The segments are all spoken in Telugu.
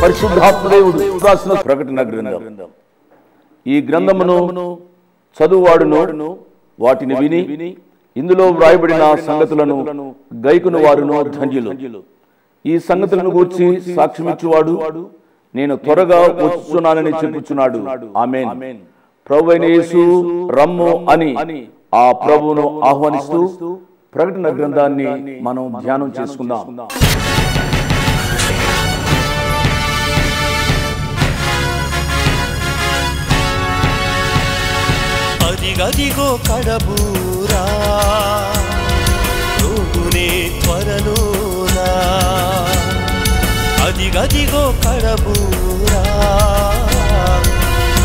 పరిశుద్ధాత్మదేవుడు రాసిన ప్రకటన గ్రంథం. ఈ గ్రంథమును చదువువాడును వాటిని విని ఇందులో వ్రాయబడిన సంగతులను గైకును వారును ధన్యులు. ఈ సంగతులను గూర్చి సాక్ష్యమిచ్చువాడు నేను త్వరగా వచ్చున్నానని చెప్పుచున్నాడు. ఆమేన్. ప్రభువైన యేసు రమ్ము అని ఆ ప్రభువును ఆహ్వానిస్తూ ప్రకటన గ్రంథాన్ని మనం ధ్యానం చేసుకుందాం. అదిగదిగో కడబూరా రోగునే త్వరలోనా, అదిగదిగో కడబూరా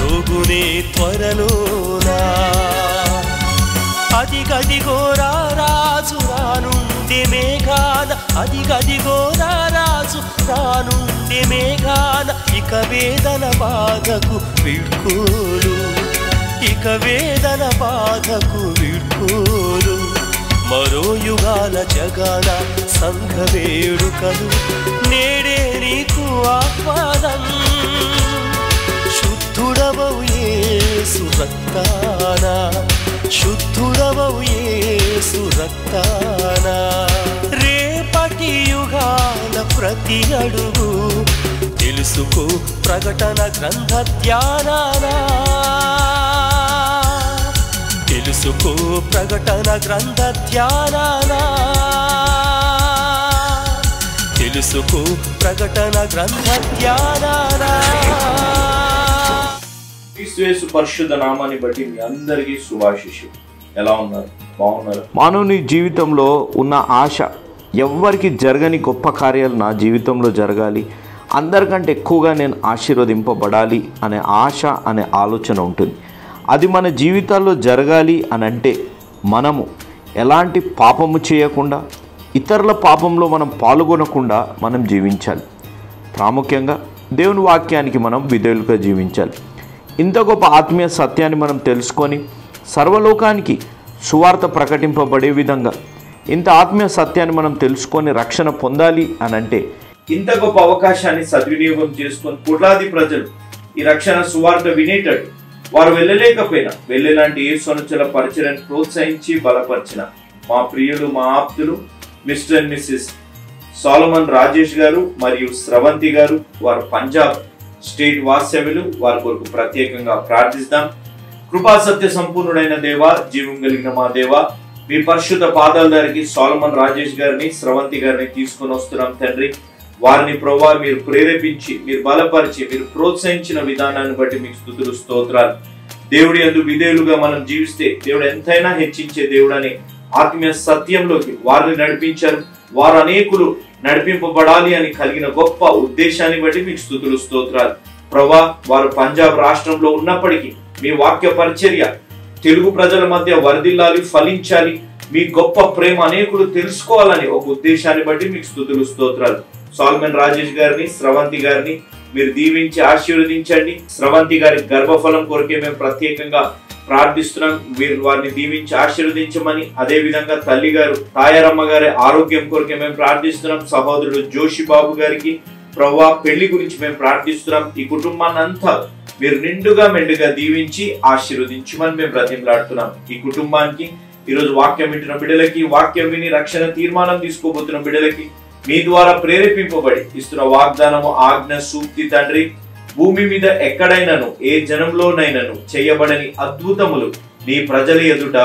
రోగునే త్వరలోనా, అదిగదిగో రారాజు రానుండే మేఘాన, అదిగదిగో రారాజు రానుండే మేఘాన, ఇక వేదన బాధకు వీడ్కోలు, ఇక వేదన బాధకు వీడ్కోలు, మరో యుగాల జగాల సంఘ వేడుకలు నేడే నీకు ఆహ్వానం. శుద్ధుడవవు యేసు రక్తాన, శుద్ధుడవవు యేసు రక్తాన, రేపటి యుగాల ప్రతి అడుగు తెలుసుకో ప్రకటన గ్రంథ ధ్యానానా, తెలుసుకో ప్రకటన గ్రంథ ధ్యానానా, తెలుసుకో ప్రకటన గ్రంథ ధ్యానానా. క్రీస్తు పరిశుద్ధ నామాన్ని బట్టి మీ అందరికీ శుభాశిషులు. ఎలా ఉన్నారు? బాగున్నారు? మానవుని జీవితంలో ఉన్న ఆశ, ఎవ్వరికి జరగని గొప్ప కార్యాలు నా జీవితంలో జరగాలి, అందరికంటే ఎక్కువగా నేను ఆశీర్వదింపబడాలి అనే ఆశ అనే ఆలోచన ఉంటుంది. అది మన జీవితాల్లో జరగాలి అని అంటే మనము ఎలాంటి పాపము చేయకుండా, ఇతరుల పాపంలో మనం పాల్గొనకుండా మనం జీవించాలి. ప్రాముఖ్యంగా దేవుని వాక్యానికి మనం విధేయులుగా జీవించాలి. ఇంత గొప్ప ఆత్మీయ సత్యాన్ని మనం తెలుసుకొని సర్వలోకానికి సువార్త ప్రకటింపబడే విధంగా ఇంత ఆత్మీయ సత్యాన్ని మనం తెలుసుకొని రక్షణ పొందాలి అని అంటే ఇంత గొప్ప అవకాశాన్ని సద్వినియోగం చేసుకొని కోట్లాది ప్రజలు ఈ రక్షణ సువార్త వినేటట్టు వారు వెళ్ళలేకపోయినా వెళ్ళేలాంటి యేసు అనుచరుల పరిచయాన్ని ప్రోత్సహించి బలపరిచిన మా ప్రియులు, మా ఆప్తులు Mr and Mrs Solomon Rajesh గారు మరియు స్రవంతి గారు, వారు పంజాబ్ స్టేట్ వాస్తవ్యులు, వారి కొరకు ప్రత్యేకంగా ప్రార్థిస్తాం. కృపా సత్య సంపూర్ణుడైన దేవా, జీవం కలిగిన మా దేవా, మీ పరిశుద్ధ పాదాల దగ్గరికి సోలమన్ రాజేష్ గారిని, స్రవంతి గారిని తీసుకొని వస్తున్నాం తండ్రి. వారిని ప్రభువా మీరు ప్రేరేపించి, మీరు బలపరిచి, మీరు ప్రోత్సహించిన విధానాన్ని బట్టి మీకు స్తుతులు, స్తోత్రాలు. దేవుడి యందు విధేయులుగా మనం జీవిస్తే దేవుడు ఎంతైనా హెచ్చించే దేవుడు అనే ఆత్మీయ సత్యంలోకి వారిని నడిపించారు. వారు అనేకులు నడిపింపబడాలి అని కలిగిన గొప్ప ఉద్దేశాన్ని బట్టి మీకు స్తుతులు, స్తోత్రాలు. ప్రభువా వారు పంజాబ్ రాష్ట్రంలో ఉన్నప్పటికీ మీ వాక్య పరిచర్య తెలుగు ప్రజల మధ్య వర్ధిల్లాలి, ఫలించాలి, మీ గొప్ప ప్రేమ అనేకులు తెలుసుకోవాలని ఒక ఉద్దేశాన్ని బట్టి మీకు స్తుతులు, స్తోత్రాలు. సోలమన్ రాజేష్ గారిని, స్రవంతి గారిని మీరు దీవించి ఆశీర్వదించండి. స్రవంతి గారి గర్భఫలం కొరకే మేము ప్రత్యేకంగా ప్రార్థిస్తున్నాం. మీరు వారిని దీవించి ఆశీర్వదించమని, అదే విధంగా తల్లి గారు తాయారమ్మ గారి ఆరోగ్యం కొరకే మేము ప్రార్థిస్తున్నాం. సహోదరుడు జోషి బాబు గారికి ప్రభువా పెళ్లి గురించి మేము ప్రార్థిస్తున్నాం. ఈ కుటుంబాన్ని అంతా మీరు నిండుగా మెండుగా దీవించి ఆశీర్వదించమని మేము బ్రతిమలాడుతున్నాం. ఈ కుటుంబానికి ఈరోజు వాక్యం వింటున్న బిడ్డలకి, వాక్యం విని రక్షణ తీర్మానం తీసుకోబోతున్న బిడ్డలకి మీ ద్వారా ప్రేరేపింపబడి ఇస్తున్న వాగ్దానము, ఆజ్ఞ, సూక్తి తండ్రి, భూమి మీద ఎక్కడైనాను ఏ జనంలోనైనాను చేయబడని అద్భుతములు నీ ప్రజల ఎదుట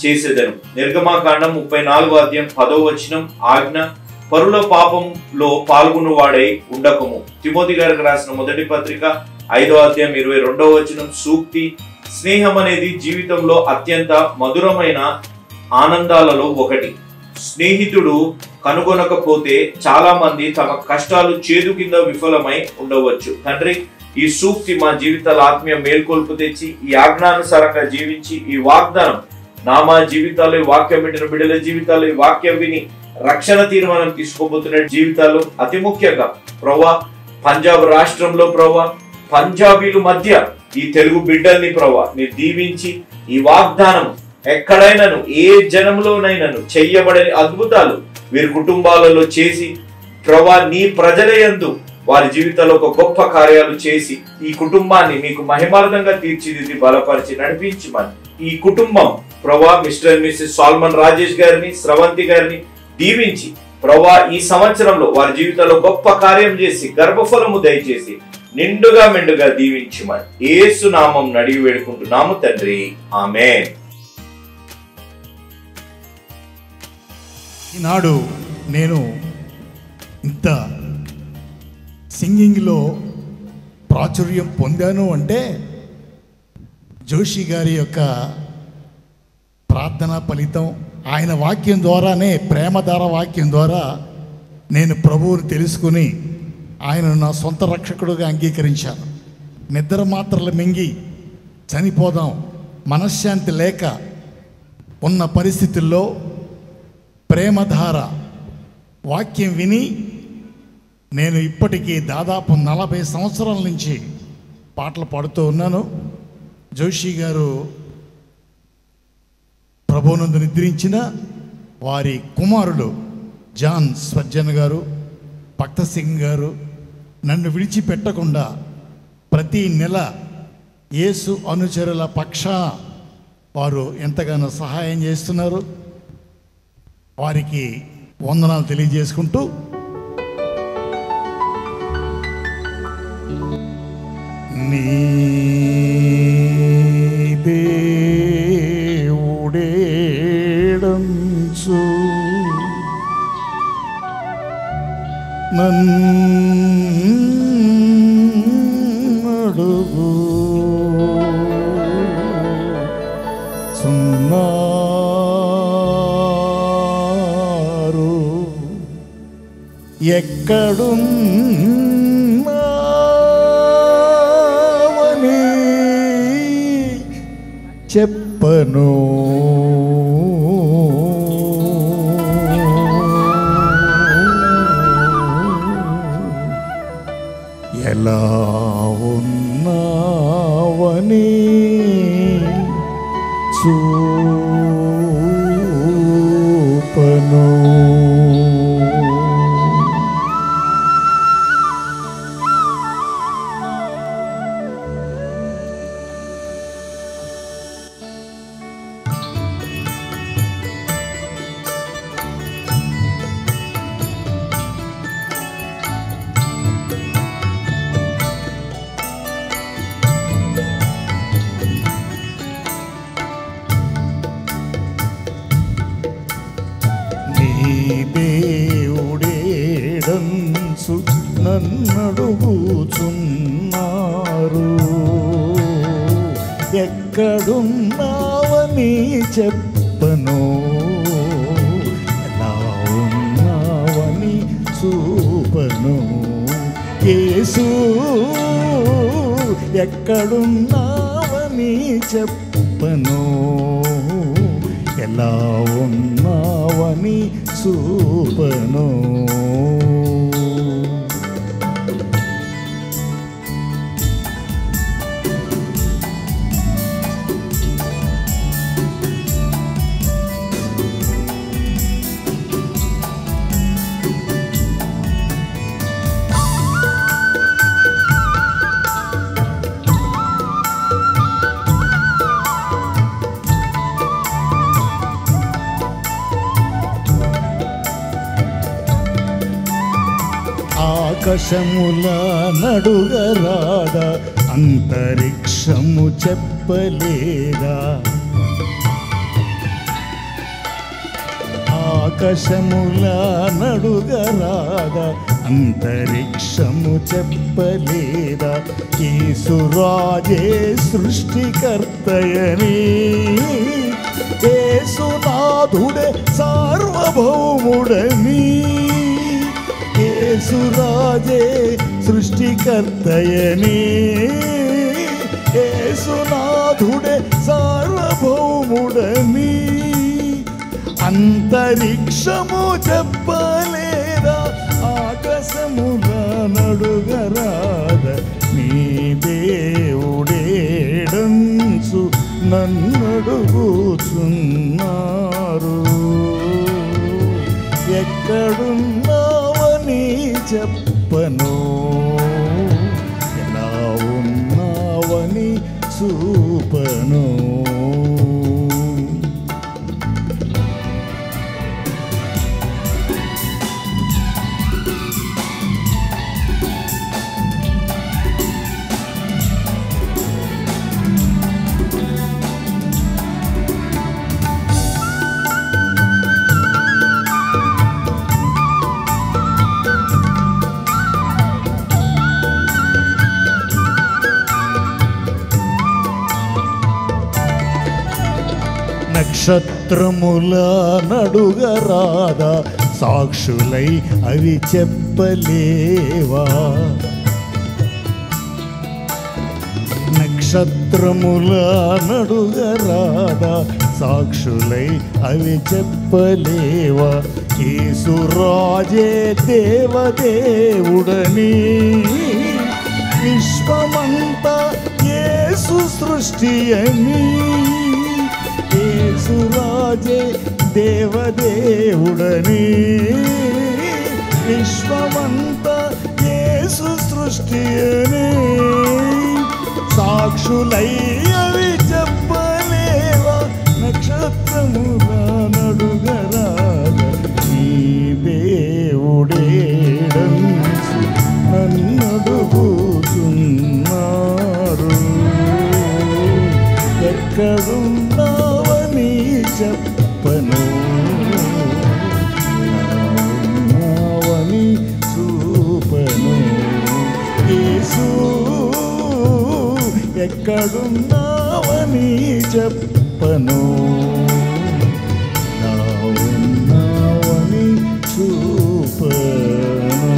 చేసేదను. నిర్గమాకాండం 34వ అధ్యాయం 10వ వచనం, ఆజ్ఞ, పరుల పాపంలో పాల్గొన్నవాడై ఉండకము. తిమోతి గారికి రాసిన మొదటి పత్రిక 5వ అధ్యాయం 22వ వచనం, సూక్తి, స్నేహం అనేది జీవితంలో అత్యంత మధురమైన ఆనందాలలో ఒకటి. స్నేహితుడు కనుగొనకపోతే చాలా మంది తమ కష్టాలు చేదు కింద విఫలమై ఉండవచ్చు. తండ్రి, ఈ సూక్తి మా జీవితాల ఆత్మీయ మేల్కొల్పు తెచ్చి ఈ ఆజ్ఞానుసారంగా జీవించి ఈ వాగ్దానం మా జీవితాల్లో, ఈ వాక్యం వింటున్న బిడ్డల జీవితాల్లో ఈ వాక్యం విని రక్షణ తీర్మానం తీసుకోబోతున్న జీవితాలు, అతి ముఖ్యంగా ప్రభువా పంజాబ్ రాష్ట్రంలో ప్రభువా పంజాబీల మధ్య ఈ తెలుగు బిడ్డల్ని ప్రభువా మీరు దీవించి ఈ వాగ్దానం ఎక్కడైనాను ఏ జనంలోనైనాను చెయ్యబడని అద్భుతాలు వీరి కుటుంబాలలో చేసి ప్రభువా నీ ప్రజల యందు వారి జీవితంలో ఒక గొప్ప కార్యాలు చేసి ఈ కుటుంబాన్ని మీకు మహిమార్థంగా తీర్చిదిద్ది బలపరిచి నడిపించమని ఈ కుటుంబం ప్రభా మిస్టర్ అండ్ మిస్సెస్ సాల్మన్ రాజేష్ గారిని, స్రవంతి గారిని దీవించి ప్రభా ఈ సంవత్సరంలో వారి జీవితంలో గొప్ప కార్యం చేసి గర్భఫలము దయచేసి నిండుగా మెండుగా దీవించమని యేసు నామం అడిగి వేడుకుంటున్నాము తండ్రి, ఆమేన్. ఈనాడు నేను ఇంత సింగింగ్లో ప్రాచుర్యం పొందాను అంటే జోషి గారి యొక్క ప్రార్థన ఫలితం, ఆయన వాక్యం ద్వారానే, ప్రేమధార వాక్యం ద్వారా నేను ప్రభువుని తెలుసుకుని ఆయనను నా సొంత రక్షకుడుగా అంగీకరించాను. నిద్ర మాత్రలు మింగి చనిపోదాం మనశ్శాంతి లేక ఉన్న పరిస్థితుల్లో ప్రేమధార వాక్యం విని నేను ఇప్పటికీ దాదాపు 40 సంవత్సరాల నుంచి పాటలు పాడుతూ ఉన్నాను. జోషి గారు ప్రభువునందు నిద్రించిన వారి కుమారుడు జాన్ స్వర్జన్ గారు, భక్త సింగ్ గారు నన్ను విడిచిపెట్టకుండా ప్రతి నెల యేసు అనుచరుల పక్షాన వారు ఎంతగానో సహాయం చేస్తున్నారు. వారికి వందనాలు తెలియజేసుకుంటూ నీ దేవుడేడంచు నన్నడుగు సున్నారు ఎక్కడున్నావని చెప్పను ఎలా ఉన్నావని చూపను. దేవుడేడంచు నన్నడుగుచున్నారు ఎక్కడున్నావని చెప్పను ఎలా ఉన్నావని చూపను. యేసు ఎక్కడున్నావని చెప్పను ఎలా ఉన్నావని చూపను. ఆకాశముల నడుగరాదా అంతరిక్షము చెప్పలేదా ఆకాశముల నడుగరాదా అంతరిక్షము చెప్పలేదా యేసురాజే సృష్టికర్తయని యేసునాథుడే సార్వభౌముడని యేసురాజే సృష్టికర్తయని యేసునాథుడే సార్వభౌముడని అంతరిక్షము చెప్పలేదా ఆకాశముల నడుగరాద నీ దేవుడేడంచు నన్నడుగుచున్నారు ఎక్కడున్నావని చెప్పను చెప్పను, ఎలా ఉన్నావని చూపను. నక్షత్రముల నడుగరాదా, సాక్షులై అవి చెప్పలేవా? నక్షత్రముల నడుగరాదా, సాక్షులై అవి చెప్పలేవా? యేసురాజే దేవదేవుడని, విశ్వమంతా యేసు సృష్టి అని. యేసురాజే దేవదేవుడని, విశ్వమంతా యేసు సృష్టి అని. సాక్షులై అవి చెప్పలేవా? నక్షత్రముల నడుగరాద, నీ దేవుడేడంచు నన్నడుగుతున్నారు. ఎక్కడున్నావని చెప్పను, ఉన్నావని చూపను. యేసు ఎక్కడున్నావని చెప్పను, ఉన్నావని చూపను.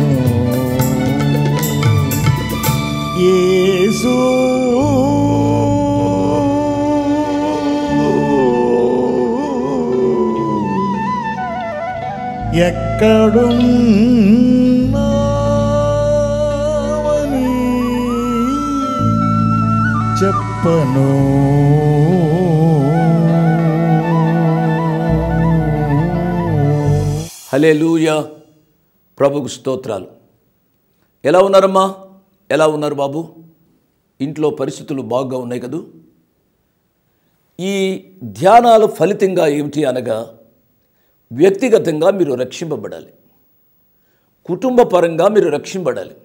యేసు ఎక్కడున్నావని చెప్పను. హల్లెలూయా. ప్రభుకు స్తోత్రాలు. ఎలా ఉన్నారమ్మా? ఎలా ఉన్నారు బాబు? ఇంట్లో పరిస్థితులు బాగా ఉన్నాయి కదూ? ఈ ధ్యానాల ఫలితంగా ఏమిటి అనగా, వ్యక్తిగతంగా మీరు రక్షింపబడాలి, కుటుంబ పరంగా మీరు రక్షింపబడాలి.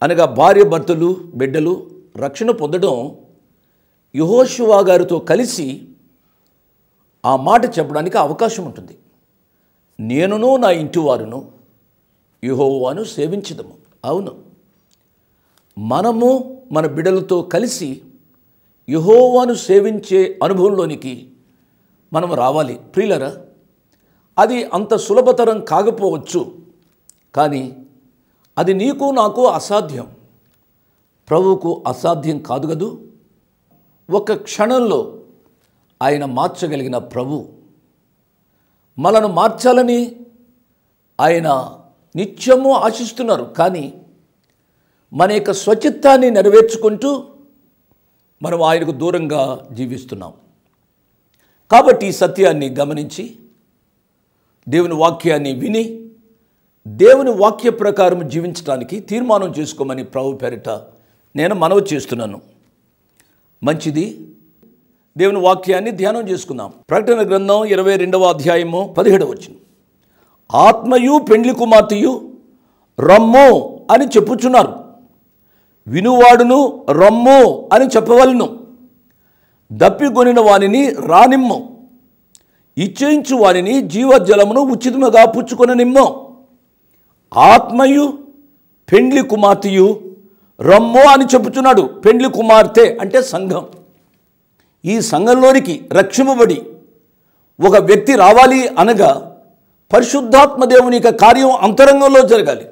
అనగా భార్య భర్తలు బిడ్డలు రక్షణ పొందడం యెహోషువ గారితో కలిసి ఆ మాట చెప్పడానికి అవకాశం ఉంటుంది. నేనును నా ఇంటి వారును యెహోవాను సేవించదము. అవును, మనము మన బిడ్డలతో కలిసి యెహోవాను సేవించే అనుభవంలోనికి మనం రావాలి. ప్రియులరా, అది అంత సులభతరం కాకపోవచ్చు, కానీ అది నీకు నాకు అసాధ్యం, ప్రభువుకు అసాధ్యం కాదు కదూ. ఒక క్షణంలో ఆయన మార్చగలిగిన ప్రభు, మనను మార్చాలని ఆయన నిత్యము ఆశిస్తున్నారు. కానీ మన యొక్క స్వచిత్తాన్ని నెరవేర్చుకుంటూ మనం ఆయనకు దూరంగా జీవిస్తున్నాం. కాబట్టి ఈ సత్యాన్ని గమనించి దేవుని వాక్యాన్ని విని దేవుని వాక్య ప్రకారం జీవించడానికి తీర్మానం చేసుకోమని ప్రభు పేరిట నేను మనవి చేస్తున్నాను. మంచిది, దేవుని వాక్యాన్ని ధ్యానం చేసుకుందాం. ప్రకటన గ్రంథం 22వ అధ్యాయము 17వ వచనం. ఆత్మయు పెండ్లి కుమార్తెయు రమ్ము అని చెప్పుచున్నారు, వినువాడును రమ్ము అని చెప్పవలను. దప్పికొనిన వానిని రానిమ్ము, ఇచ్చేయించు వానిని జీవజలమును ఉచితముగా పుచ్చుకొననిమ్ము. ఆత్మయు పెండ్లి కుమార్తెయు రమ్ము అని చెప్పుచున్నాడు. పెండ్లి కుమార్తె అంటే సంఘం. ఈ సంఘంలోనికి రక్షింపబడి ఒక వ్యక్తి రావాలి అనగా పరిశుద్ధాత్మ దేవుని యొక్క కార్యం అంతరంగంలో జరగాలి.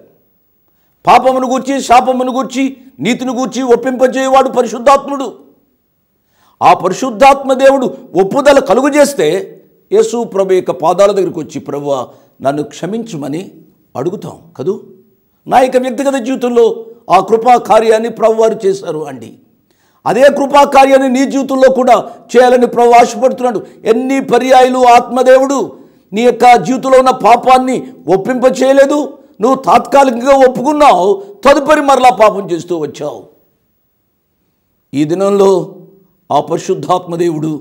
పాపమును గూర్చి, శాపమును గూర్చి, నీతిని గూర్చి ఒప్పింపజేయవాడు పరిశుద్ధాత్ముడు. ఆ పరిశుద్ధాత్మ దేవుడు ఒప్పుదల కలుగు చేస్తే యేసు ప్రభు యొక్క పాదాల దగ్గరికి వచ్చి, ప్రభువా నన్ను క్షమించుమని అడుగుతాం కదూ. నా యొక్క వ్యక్తిగత జీవితంలో ఆ కృపా కార్యాన్ని ప్రభువారు చేశారు అండి. అదే కృపా కార్యాన్ని నీ జీవితంలో కూడా చేయాలని ప్రభు ఆశపడుతున్నాడు. ఎన్ని పర్యాయాలు ఆత్మదేవుడు నీ యొక్క జీవితంలో ఉన్న పాపాన్ని ఒప్పింప చేయలేదు, నువ్వు తాత్కాలికంగా ఒప్పుకున్నావు, తదుపరి మరలా పాపం చేస్తూ వచ్చావు. ఈ దినంలో ఆ పరిశుద్ధాత్మదేవుడు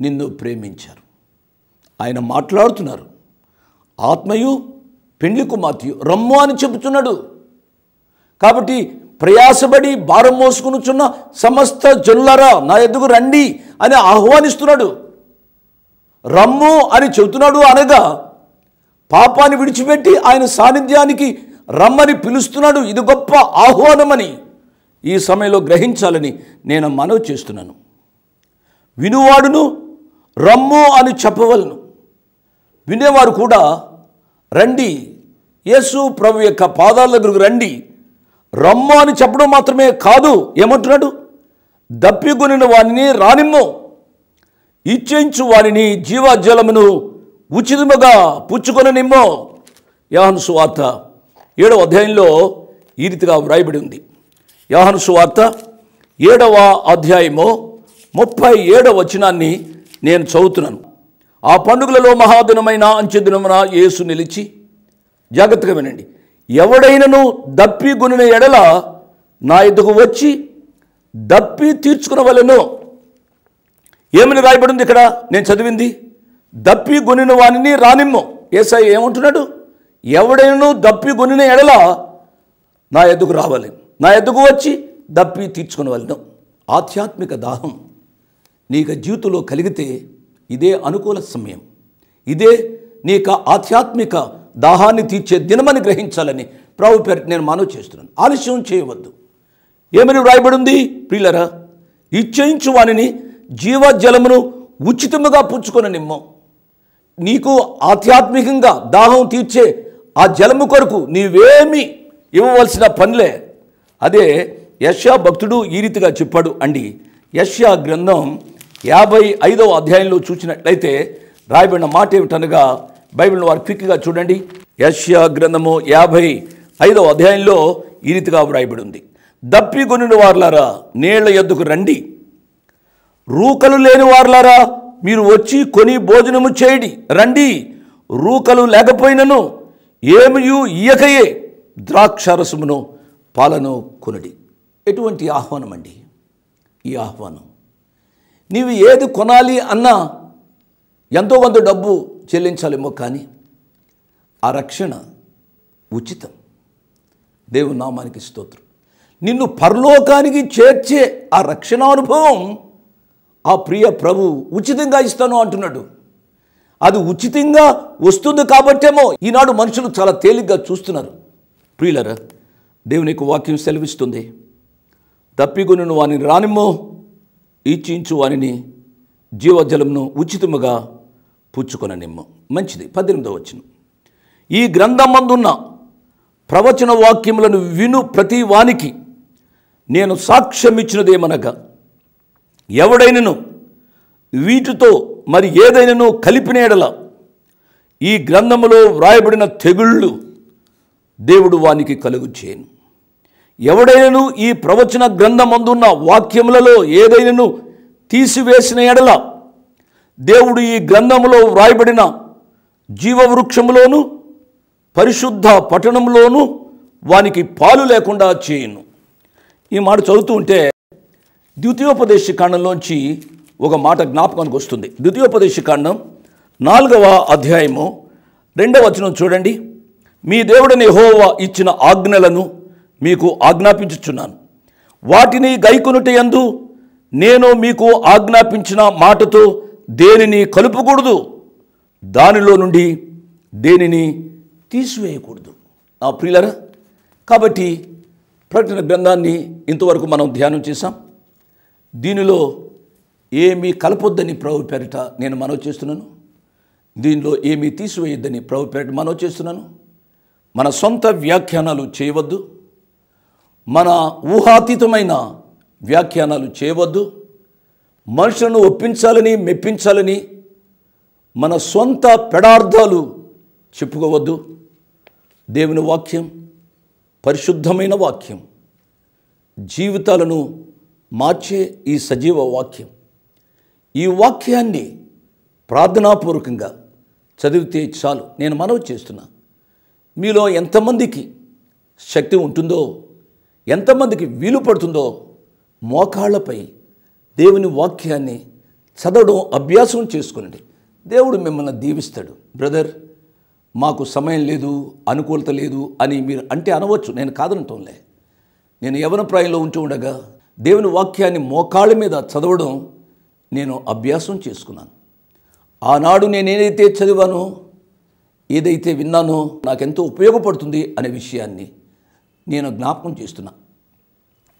నిన్ను ప్రేమించారు. ఆయన మాట్లాడుతున్నారు. ఆత్మయు పెండ్లి కుమార్తెయు రమ్ము అని చెబుతున్నాడు. కాబట్టి ప్రయాసపడి భారం మోసుకునుచున్న సమస్త జనులారా నా ఎదుగు రండి అని ఆహ్వానిస్తున్నాడు. రమ్ము అని చెబుతున్నాడు అనగా పాపాన్ని విడిచిపెట్టి ఆయన సాన్నిధ్యానికి రమ్మని పిలుస్తున్నాడు. ఇది గొప్ప ఆహ్వానమని ఈ సమయంలో గ్రహించాలని నేను మనవి చేస్తున్నాను. వినువాడును రమ్ము అని చెప్పవలను, వినేవారు కూడా రండి, యేసు ప్రభు యొక్క పాదాల దగ్గరకు రండి. రమ్ము అని చెప్పడం మాత్రమే కాదు, ఏమంటున్నాడు? దప్పికొనిన వారిని రానిమ్ము, ఇచ్చేయించు వారిని జీవజలమును ఉచితముగా పుచ్చుకొననిమ్ము. యోహాను సువార్త 7వ అధ్యాయంలో ఈ రీతిగా వ్రాయబడి ఉంది. యోహాను సువార్త 7వ అధ్యాయము 37వ వచనాన్ని నేను చదువుతున్నాను. ఆ పండుగలలో మహాదినమైన అంచెదినమున యేసు నిలిచి, జాగ్రత్తగా వినండి, ఎవడైనను దప్పిగొనిన ఎడల నా ఎదుగు వచ్చి దప్పి తీర్చుకునవలెను. ఏమని రాయబడింది ఇక్కడ? నేను చదివింది దప్పిగొనిన వానిని రానిమ్ము. యేసయ్య ఏమంటున్నాడు? ఎవడైనను దప్పిగొనిన ఎడల నా ఎదుగు రావాలి, నా ఎదుగు వచ్చి దప్పి తీర్చుకునవలెను. ఆధ్యాత్మిక దాహం నీకు జీవితంలో కలిగితే ఇదే అనుకూల సమయం, ఇదే నీకు ఆధ్యాత్మిక దాహాన్ని తీర్చే దినమని గ్రహించాలని ప్రభు పేరిట నేను మనవి చేస్తున్నాను. ఆలస్యం చేయవద్దు. ఏమని వ్రాయబడింది ప్రియులరా? ఇచ్చేయించు వానిని జీవజలమును ఉచితముగా పుచ్చుకొననిమ్ము. నీకు ఆధ్యాత్మికంగా దాహం తీర్చే ఆ జలము కొరకు నీవేమి ఇవ్వవలసిన పనిలే. అదే యెషయా భక్తుడు ఈ రీతిగా చెప్పాడు అండి. యెషయా గ్రంథం 55వ అధ్యాయంలో చూసినట్లయితే రాయబడిన మాట ఏమిటనగా, బైబిల్ని వారు క్విక్గా చూడండి. యెషయా గ్రంథము 55వ అధ్యాయంలో ఈ రీతిగా వ్రాయబడి ఉంది. దప్పిగొనిన వారులారా నీళ్ల యొద్దకు రండి, రూకలు లేని వారులారా మీరు వచ్చి కొని భోజనము చేయడి. రండి, రూకలు లేకపోయినను ఏమియు ఇయ్యకయే ద్రాక్షారసమును పాలను కొనుడి. ఎటువంటి ఆహ్వానం అండి ఈ ఆహ్వానం! నీవు ఏది కొనాలి అన్నా ఎంతో కొంత డబ్బు చెల్లించాలేమో, కానీ ఆ రక్షణ ఉచితం. దేవుని నామానికి స్తోత్రం. నిన్ను పరలోకానికి చేర్చే ఆ రక్షణ అనుభవం ఆ ప్రియ ప్రభు ఉచితంగా ఇస్తాను అంటున్నాడు. అది ఉచితంగా వస్తుంది కాబట్టేమో ఈనాడు మనుషులు చాలా తేలిగ్గా చూస్తున్నారు. ప్రియులరా, దేవునికి వాక్యం సెలవిస్తుంది, దప్పిగొనిన వానిని రానిమ్మో, ఇచ్చించు వానిని జీవజలమును ఉచితముగా పుచ్చుకొననిమ్ము. మంచిది. 18వ వచనం, ఈ గ్రంథమందున్న ప్రవచన వాక్యములను విను ప్రతి వానికి నేను సాక్ష్యం ఇచ్చినదేమనగా, ఎవడైనను వీటితో మరి ఏదైనాను కలిపిన ఎడల ఈ గ్రంథములో వ్రాయబడిన తెగుళ్ళు దేవుడు వానికి కలుగు చేయను. ఎవడైనను ఈ ప్రవచన గ్రంథమందున్న వాక్యములలో ఏదైనాను తీసివేసిన ఎడల దేవుడు ఈ గ్రంథములో వ్రాయబడిన జీవవృక్షములోను పరిశుద్ధ పట్టణంలోను వానికి పాలు లేకుండా చేయను. ఈ మాట చదువుతూ ఉంటే ద్వితీయోపదేశ కాండంలోంచి ఒక మాట జ్ఞాపకానికి వస్తుంది. ద్వితీయోపదేశ కాండం 4వ అధ్యాయము 2వ వచనం చూడండి. మీ దేవుడైన యెహోవా ఇచ్చిన ఆజ్ఞలను మీకు ఆజ్ఞాపించుచున్నాను, వాటిని గైకొనుటయందు నేను మీకు ఆజ్ఞాపించిన మాటతో దేనిని కలుపకూడదు, దానిలో నుండి దేనిని తీసివేయకూడదు. ఆ ప్రియులరా, కాబట్టి ప్రకటన గ్రంథాన్ని ఇంతవరకు మనం ధ్యానం చేశాం. దీనిలో ఏమీ కలపొద్దని ప్రభు పేరిట నేను మనవి చేస్తున్నాను. దీనిలో ఏమీ తీసివేయొద్దని ప్రభు పేరిట మనవి చేస్తున్నాను. మన సొంత వ్యాఖ్యానాలు చేయవద్దు, మన ఊహాతీతమైన వ్యాఖ్యానాలు చేయవద్దు, మనుషులను ఒప్పించాలని మెప్పించాలని మన సొంత పెడార్థాలు చెప్పుకోవద్దు. దేవుని వాక్యం పరిశుద్ధమైన వాక్యం, జీవితాలను మార్చే ఈ సజీవ వాక్యం. ఈ వాక్యాన్ని ప్రార్థనాపూర్వకంగా చదివితే చాలు. నేను మనవి చేస్తున్నా, మీలో ఎంతమందికి శక్తి ఉంటుందో, ఎంతమందికి వీలు పడుతుందో మోకాళ్ళపై దేవుని వాక్యాన్ని చదవడం అభ్యాసం చేసుకునండి. దేవుడు మిమ్మల్ని దీవిస్తాడు. బ్రదర్, మాకు సమయం లేదు, అనుకూలత లేదు అని మీరు అంటే అనవచ్చు, నేను కాదనటంలే. నేను యవ్వన ప్రాయంలో ఉంటూ ఉండగా దేవుని వాక్యాన్ని మోకాళ్ళ మీద చదవడం నేను అభ్యాసం చేసుకున్నాను. ఆనాడు నేను ఏదైతే చదివానో, ఏదైతే విన్నానో నాకెంతో ఉపయోగపడుతుంది అనే విషయాన్ని నేను జ్ఞాపకం చేస్తున్నా.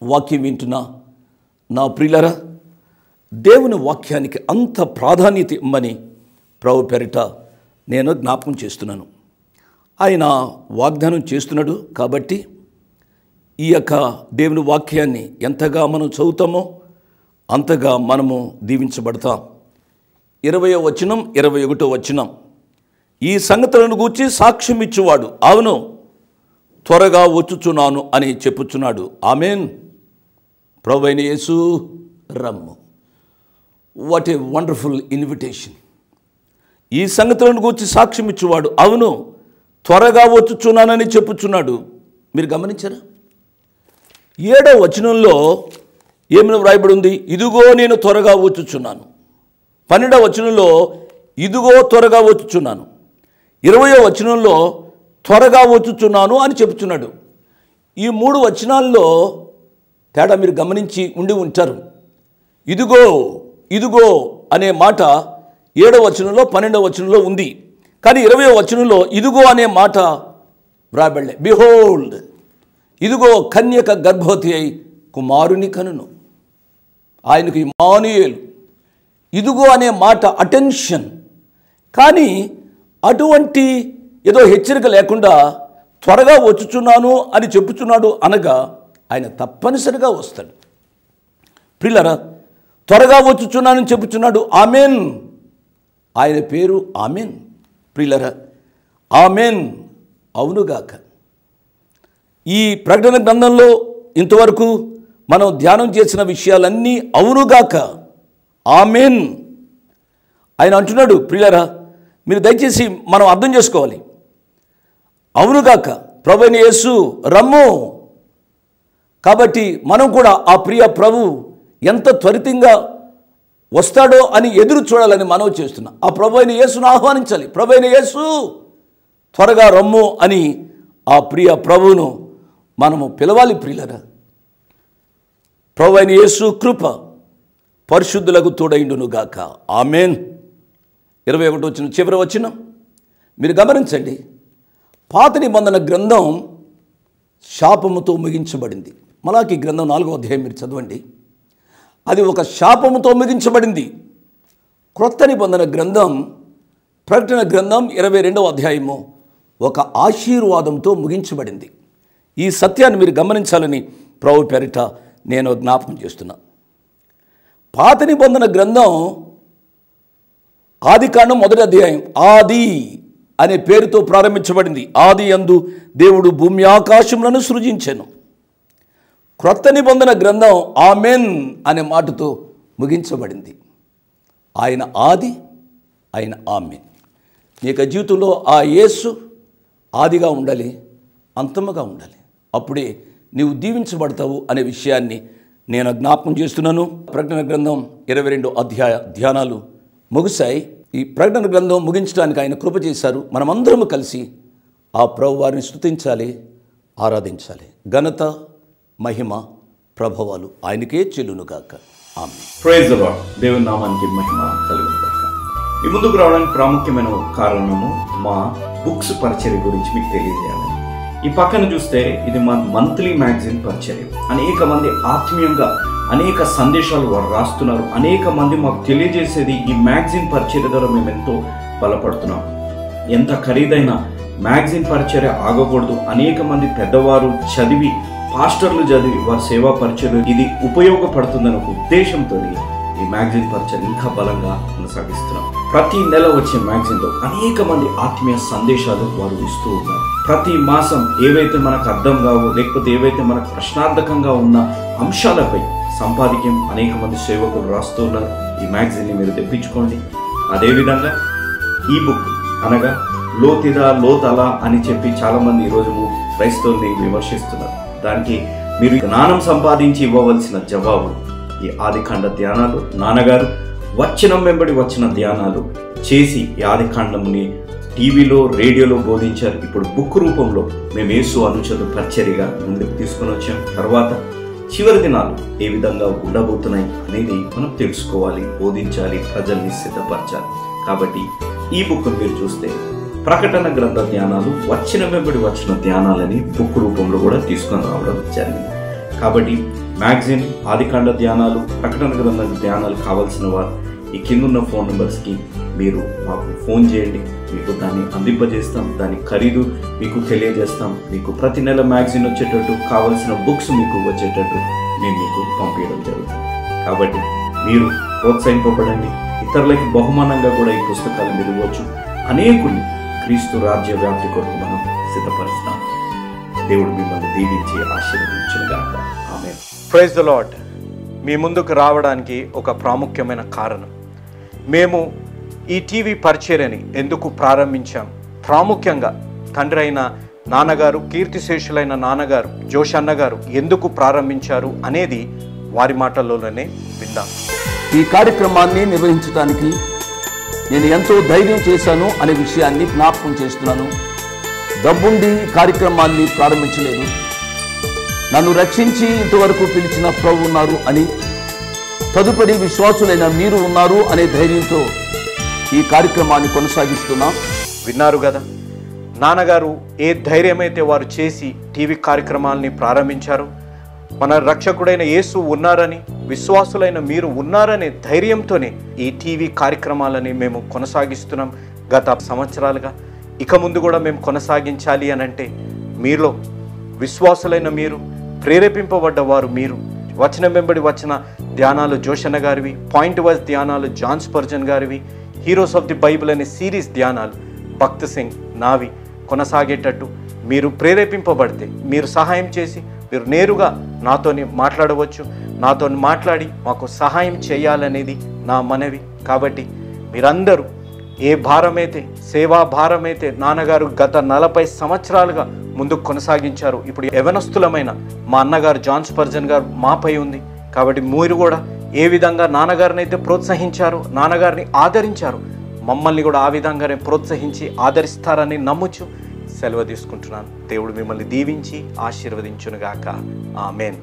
వాక్యం వింటున్నా నా ప్రియులరా, దేవుని వాక్యానికి అంత ప్రాధాన్యత ఇమ్మని ప్రభు పేరిట నేను జ్ఞాపకం చేస్తున్నాను. ఆయన వాగ్దానం చేస్తున్నాడు కాబట్టి ఈ యొక్క దేవుని వాక్యాన్ని ఎంతగా మనం చదువుతామో అంతగా మనము దీవించబడతాం. 20వ వచనం 21వ వచనం, ఈ సంగతులను గూర్చి సాక్ష్యం ఇచ్చువాడు అవును త్వరగా వచ్చుచున్నాను అని చెప్పుచున్నాడు. ఆమేన్. ప్రభువైన యేసు రమ్ము. What a wonderful invitation. ఈ సంగతులను గూర్చి సాక్ష్యం ఇచ్చువాడు అవును త్వరగా వచ్చుచున్నానని చెప్పుచున్నాడు. మీరు గమనించారా? 7వ వచనంలో ఏమైనా వ్రాయబడి ఉంది? ఇదిగో నేను త్వరగా వచ్చుచున్నాను. 12వ వచనంలో ఇదిగో త్వరగా వచ్చుచున్నాను. 20వ వచనంలో త్వరగా వచ్చుచున్నాను అని చెప్పుచున్నాడు. ఈ 3 వచనాల్లో తేడా మీరు గమనించి ఉండి ఉంటారు. ఇదిగో ఇదిగో అనే మాట 7వ వచనంలో 12వ వచనంలో ఉంది. కానీ 20వ వచనంలో ఇదిగో అనే మాట వ్రాయబడలే. బిహోల్డ్, ఇదిగో కన్యక గర్భవతి అయి కుమారుని కనును. ఆయనకు ఇమ్మానుయేలు. ఇదిగో అనే మాట అటెన్షన్. కానీ అటువంటి ఏదో హెచ్చరిక లేకుండా త్వరగా వచ్చుచున్నాను అని చెప్పుచున్నాడు అనగా ఆయన తప్పనిసరిగా వస్తాడు. ప్రియులారా, త్వరగా వచ్చుచున్నానని చెప్పుచున్నాడు. ఆమెన్. ఆయన పేరు ఆమెన్. ప్రియులారా, ఆమెన్. అవునుగాక. ఈ ప్రకటన గ్రంథంలో ఇంతవరకు మనం ధ్యానం చేసిన విషయాలన్నీ అవునుగాక, ఆమెన్. ఆయన అంటున్నాడు. ప్రియులారా, మీరు దయచేసి మనం అర్థం చేసుకోవాలి. అవునుగాక, ప్రభువైన యేసు రమ్ము. కాబట్టి మనం కూడా ఆ ప్రియ ప్రభు ఎంత త్వరితంగా వస్తాడో అని ఎదురు చూడాలని మనం చేస్తున్నాం. ఆ ప్రభువైన యేసును ఆహ్వానించాలి. ప్రభువైన యేసు త్వరగా రమ్ము అని ఆ ప్రియ ప్రభువును మనము పిలవాలి. ప్రియులరా, ప్రభువైన యేసు కృప పరిశుద్ధులకు తోడైండునుగాక. ఆమెన్. 21వ వచనం చివరి వచనం మీరు గమనించండి. పాత నిబంధన గ్రంథం శాపముతో ముగించబడింది. మలాకి గ్రంథం 4వ అధ్యాయం మీరు చదవండి. అది ఒక శాపముతో ముగించబడింది. క్రొత్త నిబంధన గ్రంథం ప్రకటన గ్రంథం 22వ అధ్యాయము ఒక ఆశీర్వాదంతో ముగించబడింది. ఈ సత్యాన్ని మీరు గమనించాలని ప్రభు పేరిట నేను జ్ఞాపకం చేస్తున్నా. పాత నిబంధన గ్రంథం ఆదికాండం 1వ అధ్యాయం ఆది అనే పేరుతో ప్రారంభించబడింది. ఆది యందు దేవుడు భూమి ఆకాశములను సృజించెను. క్రొత్త నిబంధన గ్రంథం ఆమెన్ అనే మాటతో ముగించబడింది. ఆయన ఆది, ఆయన ఆమెన్. నీకు జీవితంలో ఆ యేసు ఆదిగా ఉండాలి, అంతముగా ఉండాలి. అప్పుడే నీవు దీవించబడతావు అనే విషయాన్ని నేను జ్ఞాపకం చేస్తున్నాను. ప్రకటన గ్రంథం 22 అధ్యాయ ధ్యానాలు ముగిశాయి. ఈ ప్రకటన గ్రంథం ముగించడానికి ఆయన కృప చేశారు. మనమందరము కలిసి ఆ ప్రభు వారిని స్తుతించాలి, ఆరాధించాలి. ఘనత, మహిమ, ప్రభావాలు ఆయనకే చెల్లునుగాక. ఆమేన్. Praise the lord. దేవుని నామానికి మహిమ కలుగునుగాక. ఈ ముందుకు రావడానికి ప్రాముఖ్యమైన కారణము మా బుక్స్ పరిచర్య గురించి మీకు తెలియజేయాలి. ఈ పక్కన చూస్తే ఇది మా మంత్లీ మ్యాగజైన్ పరిచర్య. అనేక మంది ఆత్మీయంగా అనేక సందేశాలు వారు రాస్తున్నారు. అనేక మంది మాకు తెలియజేసేది ఈ మ్యాగజైన్ పరిచర్య ద్వారా మేము ఎంతో బలపడుతున్నాం. ఎంత ఖరీదైన మ్యాగజైన్ పరిచర్య ఆగకూడదు. అనేక మంది పెద్దవారు చదివి, పాస్టర్లు చదివి వారి సేవా పరిచర్య ఇది ఉపయోగపడుతుందన్న ఒక ఉద్దేశంతో ఈ మ్యాగజైన్ పరిచయం ఇంకా బలంగా కొనసాగిస్తున్నాం. ప్రతి నెల వచ్చే మ్యాగజైన్లో అనేక మంది ఆత్మీయ సందేశాలు వారు ఇస్తూ ఉన్నారు. ప్రతి మాసం ఏవైతే మనకు అర్థం కావో, లేకపోతే ఏవైతే మనకు ప్రశ్నార్థకంగా ఉన్న అంశాలపై సంపాదకీయం అనేక మంది సేవకులు రాస్తూ ఉన్నారు. ఈ మ్యాగజైన్ని మీరు తెప్పించుకోండి. అదేవిధంగా ఈ బుక్ అనగా లోతిదా లోతలా అని చెప్పి చాలామంది ఈరోజు క్రైస్తవుల్ని విమర్శిస్తున్నారు. దానికి మీరు జ్ఞానం సంపాదించి ఇవ్వవలసిన జవాబు ఈ ఆదికాండ ధ్యానాలు. నాన్నగారు వచనం వెంబడి వచ్చిన ధ్యానాలు చేసి ఈ ఆదికాండంని టీవీలో రేడియోలో బోధించారు. ఇప్పుడు బుక్ రూపంలో మేము యేసు అనుచరుల పరిచర్యగా ముందుకు తీసుకొని వచ్చాం. తర్వాత చివరి దినాలు ఏ విధంగా ఉండబోతున్నాయి అనేది మనం తెలుసుకోవాలి, బోధించాలి, ప్రజల్ని సిద్ధపరచాలి. కాబట్టి ఈ బుక్ మీరు చూస్తే ప్రకటన గ్రంథ ధ్యానాలు వచ్చిన వెంబడి వచ్చిన ధ్యానాలని బుక్ రూపంలో కూడా తీసుకొని రావడం జరిగింది. కాబట్టి మ్యాగజైన్, ఆదికాండ ధ్యానాలు, ప్రకటన గ్రంథ ధ్యానాలు కావాల్సిన వారు ఈ కిందున్న ఫోన్ నెంబర్స్కి మీరు మాకు ఫోన్ చేయండి. మీకు దాన్ని అందింపజేస్తాం, దాని ఖరీదు మీకు తెలియజేస్తాం. మీకు ప్రతి నెల మ్యాగజైన్ వచ్చేటట్టు, కావాల్సిన బుక్స్ మీకు వచ్చేటట్టు మేము మీకు పంపించడం జరుగుతుంది. కాబట్టి మీరు ప్రోత్సహింపబడండి. ఇతరులకి బహుమానంగా కూడా ఈ పుస్తకాలు మీరు ఇవ్వచ్చు. అనేకులు క్రీస్తు రాజ్య వ్యాప్తి కొరకు మనం సిద్ధపరుస్తాం. దేవుడు మిమ్మల్ని దీవించి ఆశీర్వదించుగాక. ఆమేన్. Praise the lord. మీ ముందుకు రావడానికి ఒక ప్రాముఖ్యమైన కారణం, మేము ఈ టీవీ పరిచర్యని ఎందుకు ప్రారంభించాం, ప్రాముఖ్యంగా తండ్రి అయిన నాన్నగారు, కీర్తిశేషులైన నాన్నగారు జోష్ అన్నగారు ఎందుకు ప్రారంభించారు అనేది వారి మాటల్లోనే విందాం. ఈ కార్యక్రమాన్ని నిర్వహించడానికి నేను ఎంతో ధైర్యం చేశాను అనే విషయాన్ని జ్ఞాపకం చేస్తున్నాను. డబ్బుండి కార్యక్రమాన్ని ప్రారంభించలేదు. నన్ను రక్షించి ఇంతవరకు పిలిచిన ప్రభు ఉన్నారు అని, తదుపరి విశ్వాసులైన మీరు ఉన్నారు అనే ధైర్యంతో ఈ కార్యక్రమాన్ని కొనసాగిస్తున్నాం. విన్నారు కదా, నాన్నగారు ఏ ధైర్యమైతే వారు చేసి టీవీ కార్యక్రమాలని ప్రారంభించారు, మన రక్షకుడైన యేసు ఉన్నారని, విశ్వాసులైన మీరు ఉన్నారనే ధైర్యంతోనే ఈ టీవీ కార్యక్రమాలని మేము కొనసాగిస్తున్నాం గత సంవత్సరాలుగా. ఇక ముందు కూడా మేము కొనసాగించాలి అని అంటే మీలో విశ్వాసులైన మీరు, ప్రేరేపింపబడ్డ వారు మీరు, వచనం వెంబడి వచ్చిన ధ్యానాలు జోషన్న గారివి, పాయింట్ వైజ్ ధ్యానాలు జాన్ స్పర్జన్ గారివి, హీరోస్ ఆఫ్ ది బైబిల్ అనే సిరీస్ ధ్యానాలు భక్త్ సింగ్ నావి కొనసాగేటట్టు మీరు ప్రేరేపింపబడితే, మీరు సహాయం చేసి మీరు నేరుగా నాతోని మాట్లాడవచ్చు. నాతో మాట్లాడి మాకు సహాయం చేయాలనేది నా మనవి. కాబట్టి మీరందరూ ఏ భారమైతే, సేవా భారమైతే నాన్నగారు గత 40 సంవత్సరాలుగా ముందుకు కొనసాగించారు, ఇప్పుడు యవనస్తులమైన మా అన్నగారు జాన్ స్పర్జన్ గారు మాపై ఉంది. కాబట్టి మీరు కూడా ఏ విధంగా నాన్నగారిని అయితే ప్రోత్సహించారు, నాన్నగారిని ఆదరించారు, మమ్మల్ని కూడా ఆ విధంగానే ప్రోత్సహించి ఆదరిస్తారని నమ్ముచు సెలవు తీసుకుంటున్నాను. దేవుడు మిమ్మల్ని దీవించి ఆశీర్వదించునుగాక. ఆమేన్.